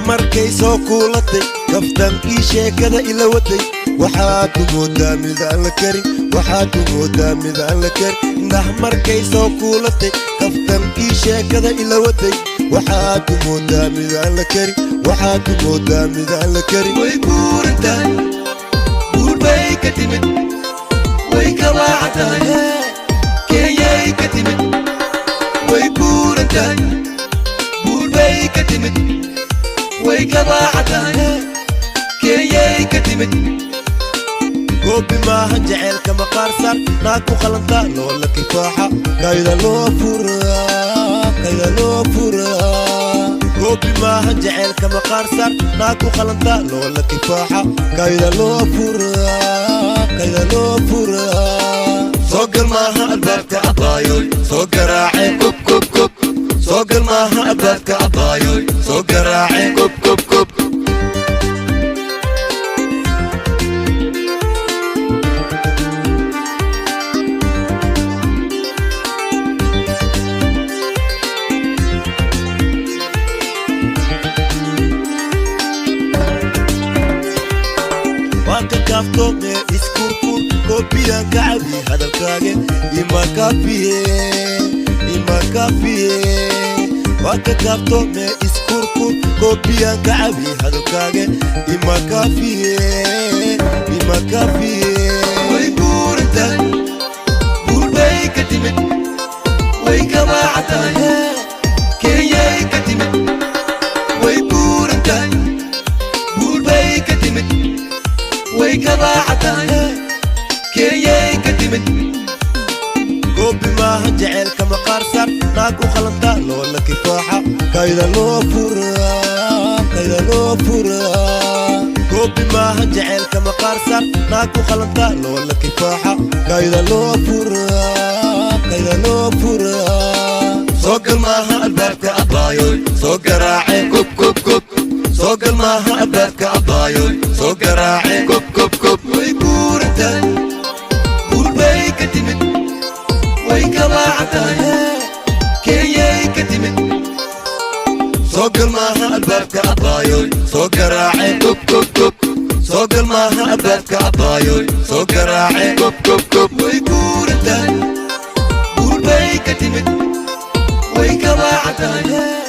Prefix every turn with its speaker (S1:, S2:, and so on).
S1: markay soo kuulatay kaftan ii sheekada ila waday waxaad ku moodaa mid aan la karin waxaad ku moodaa mid aan la karin markay soo kuulatay kaftan ii sheekada ila waday waxaad ku moodaa mid aan la karin waxaad ku moodaa mid aan la karin way buurantahay buurbay ka timid way ka waacatahay keeyay ka timid way buurantahay buurbay ka timid way ka waacatahay keeyay ka timid goobi maahan jaceylka maqaarsan naag ku qalanta loola kifaaxa kayda loo furaa kayda loo furaa goobi maahan jaceylka maqaarsan naag ku qalanta loola kifaaxa kayda loo furaa kayda loo furaa soo gal maaha albaabka abaayoy soo garaace kub kub kub soo gal maaha albaabka abaayoy soo garaace kub kub kub كافكو مي اسكوركور كوبيا كعبي هذا الكاغي إما كافيه واكا كافكو مي اسكوركور كوبيا كعبي هذا الكاغي إما كافيه وي بورنتاي بورباي كتمت وي كواعتاي كياي كتمت وي بورنتاي بورباي كتمت way ka baacatahay keeyay ka timid goobi maahan jaceylka maqaarsan naag ku qalanta loola kifaaxa kayda loo furaa kayda loo furaa goobi maahan jaceylka maqaarsan naag ku qalanta loola kifaaxa kayda loo furaa kayda loo furaa soo gal maaha albaabka abaayoy soo garaace kub kub kub soo gal maaha albaabka abaayoy soo garaace kub kub kub way buurantahay buurbay ka timid way ka waacatahay keeyay ka timid soo gal maaha albaabka abaayoy soo garaace kub kub kub soo gal maaha albaabka abaayoy soo garaace kub kub kub way buurantahay buurbay ka timid way ka waacatahay